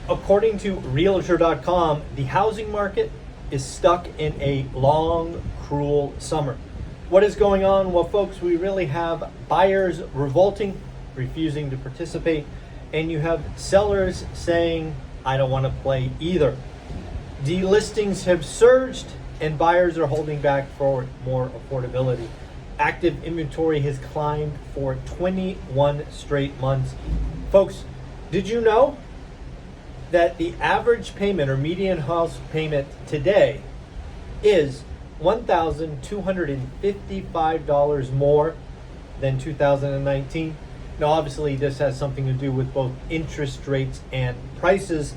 According to Realtor.com, the housing market is stuck in a long, cruel summer. What is going on? Well, folks, we really have buyers revolting, refusing to participate, and you have sellers saying, I don't want to play either. Delistings have surged, and buyers are holding back for more affordability. Active inventory has climbed for 21 straight months. Folks, did you know that the average payment or median house payment today is $1,255 more than 2019? Now, obviously, this has something to do with both interest rates and prices,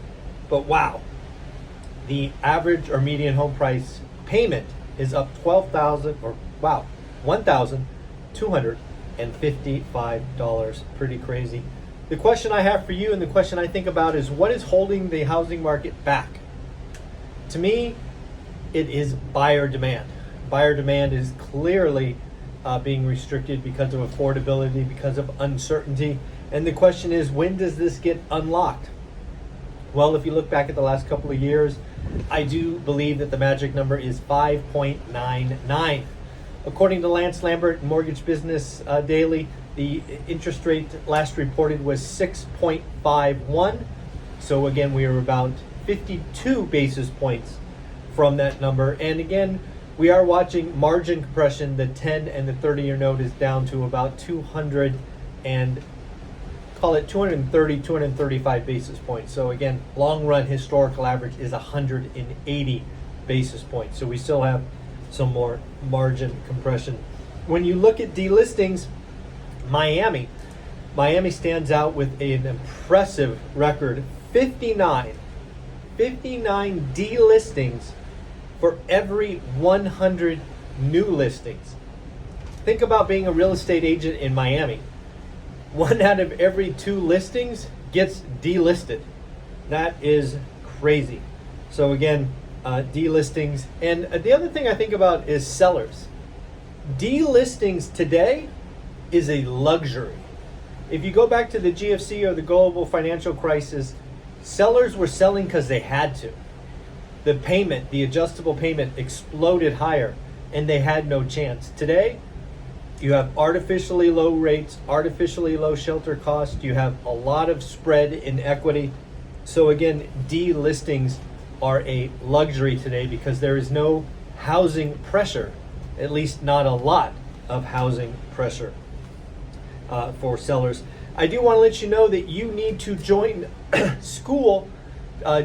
but wow, the average or median home price payment is up $1,255. Pretty crazy. The question I have for you and the question I think about is, what is holding the housing market back? To me, it is buyer demand. Buyer demand is clearly being restricted because of affordability, because of uncertainty. And the question is, when does this get unlocked? Well, if you look back at the last couple of years, I do believe that the magic number is 5.99. According to Lance Lambert, Mortgage Business Daily, the interest rate last reported was 6.51. So again, we are about 52 basis points from that number. And again, we are watching margin compression. The 10 and the 30-year note is down to about 230, 235 basis points. So again, long run historical average is 180 basis points. So we still have some more margin compression. When you look at delistings, Miami stands out with an impressive record, 59 delistings for every 100 new listings. Think about being a real estate agent in Miami. 1 out of every 2 listings gets delisted. That is crazy. So again, delistings. And the other thing I think about is sellers. Delistings today is a luxury. If you go back to the GFC or the global financial crisis, sellers were selling because they had to. The payment, the adjustable payment, exploded higher and they had no chance. Today, you have artificially low rates, artificially low shelter costs. You have a lot of spread in equity. So again, delistings are a luxury today because there is no housing pressure, at least not a lot of housing pressure for sellers. I do want to let you know that you need to join school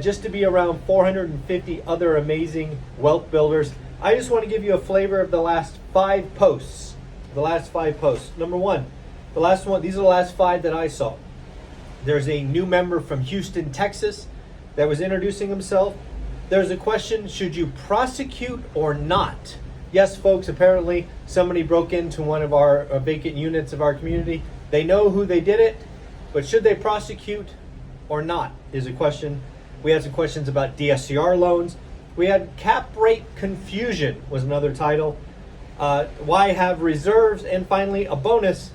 just to be around 450 other amazing wealth builders. I just want to give you a flavor of the last 5 posts. Number 1, these are the last 5 that I saw. There's a new member from Houston, Texas that was introducing himself. There's a question, should you prosecute or not? Yes, folks, apparently somebody broke into one of our vacant units of our community. They know who they did it, but should they prosecute or not is a question. We had some questions about DSCR loans. We had cap rate confusion was another title. Why have reserves? And finally, a bonus.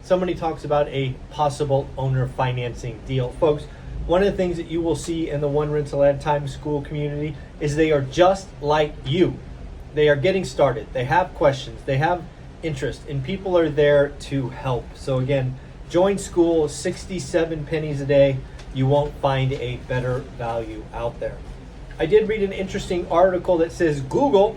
Somebody talks about a possible owner financing deal. Folks, one of the things that you will see in the One Rental at a Time school community is they are just like you. They are getting started. They have questions. They have interest, and people are there to help. So again, join school, 67 pennies a day. You won't find a better value out there. I did read an interesting article that says Google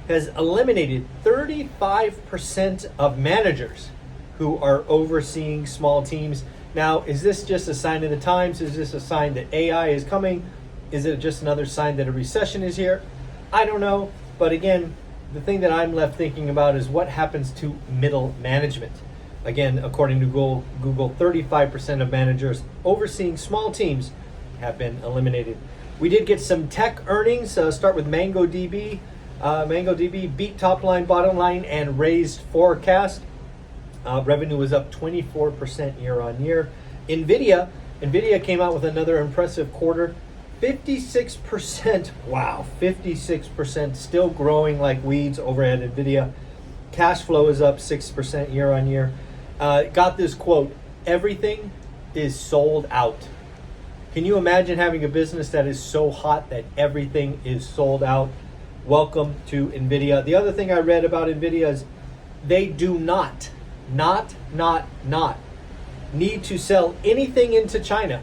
has eliminated 35% of managers who are overseeing small teams. Now, is this just a sign of the times? Is this a sign that AI is coming? Is it just another sign that a recession is here? I don't know. But again, the thing that I'm left thinking about is what happens to middle management. Again, according to Google, 35% of managers overseeing small teams have been eliminated. We did get some tech earnings. Start with MongoDB. MongoDB beat top line, bottom line, and raised forecast. Revenue was up 24% year on year. NVIDIA came out with another impressive quarter. 56%, wow, 56%, still growing like weeds over at NVIDIA. Cash flow is up 6% year on year. Got this quote, everything is sold out. Can you imagine having a business that is so hot that everything is sold out? Welcome to NVIDIA. The other thing I read about NVIDIA is they do not need to sell anything into China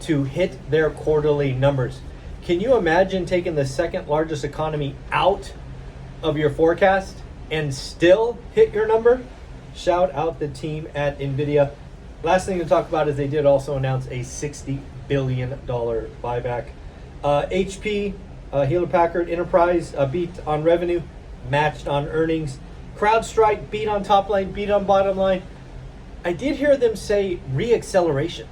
to hit their quarterly numbers. Can you imagine taking the second largest economy out of your forecast and still hit your number? Shout out the team at NVIDIA. Last thing to talk about is they did also announce a $60 billion buyback. HP, Hewlett Packard Enterprise beat on revenue, matched on earnings. CrowdStrike beat on top line, beat on bottom line. I did hear them say reacceleration.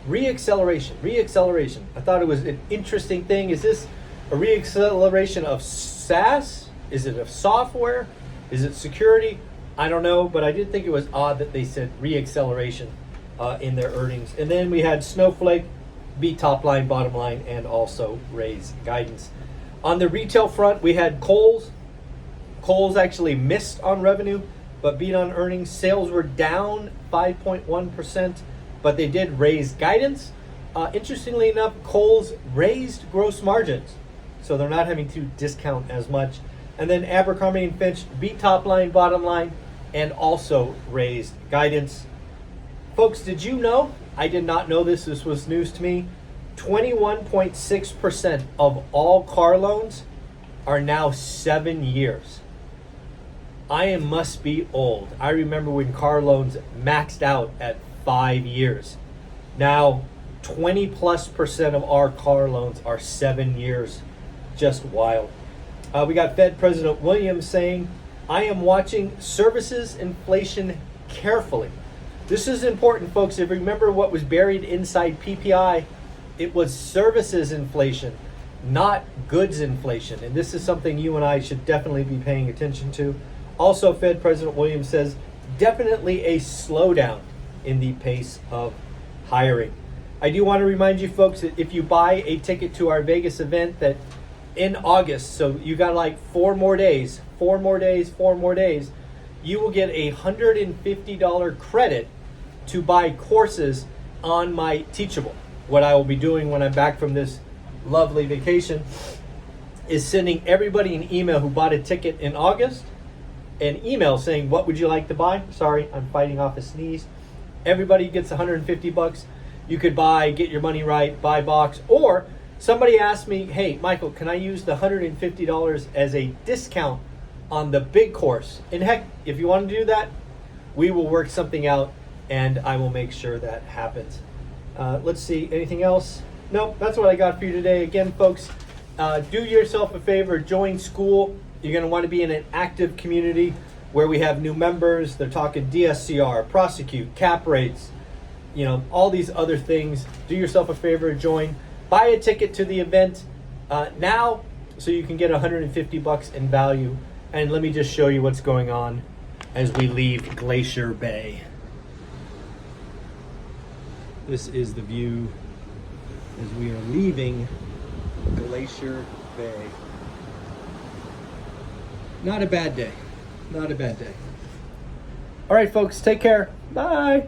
I thought it was an interesting thing. Is this a reacceleration of SaaS? Is it of software? Is it security? I don't know, but I did think it was odd that they said reacceleration in their earnings. And then we had Snowflake beat top line, bottom line, and also raise guidance. On the retail front, we had Kohl's. Kohl's actually missed on revenue, but beat on earnings. Sales were down 5.1%, but they did raise guidance. Interestingly enough, Kohl's raised gross margins, so they're not having to discount as much. And then Abercrombie & Fitch beat top line, bottom line, and also raised guidance. Folks, did you know? I did not know this. This was news to me. 21.6% of all car loans are now 7 years. I must be old. I remember when car loans maxed out at 5 years. Now, 20+% of our car loans are 7 years. Just wild. We got Fed President Williams saying, I am watching services inflation carefully. This is important, folks. If you remember what was buried inside PPI, it was services inflation, not goods inflation. And this is something you and I should definitely be paying attention to. Also, Fed President Williams says definitely a slowdown in the pace of hiring. I do want to remind you folks that if you buy a ticket to our Vegas event that in August, so you got like 4 more days, you will get a $150 credit to buy courses on my Teachable. What I will be doing when I'm back from this lovely vacation is sending everybody an email who bought a ticket in August, an email saying, what would you like to buy? Sorry, I'm fighting off a sneeze. Everybody gets $150. You could buy Get Your Money Right, buy box, or somebody asked me, hey, Michael, can I use the $150 as a discount on the big course? And heck, if you want to do that, we will work something out and I will make sure that happens. Let's see, anything else? Nope, that's what I got for you today. Again, folks, do yourself a favor, join school. You're going to want to be in an active community where we have new members. They're talking DSCR, prosecute, cap rates, all these other things. Do yourself a favor, join. Buy a ticket to the event now so you can get $150 in value. And let me just show you what's going on as we leave Glacier Bay. This is the view as we are leaving Glacier Bay. Not a bad day. Not a bad day. All right, folks, take care. Bye.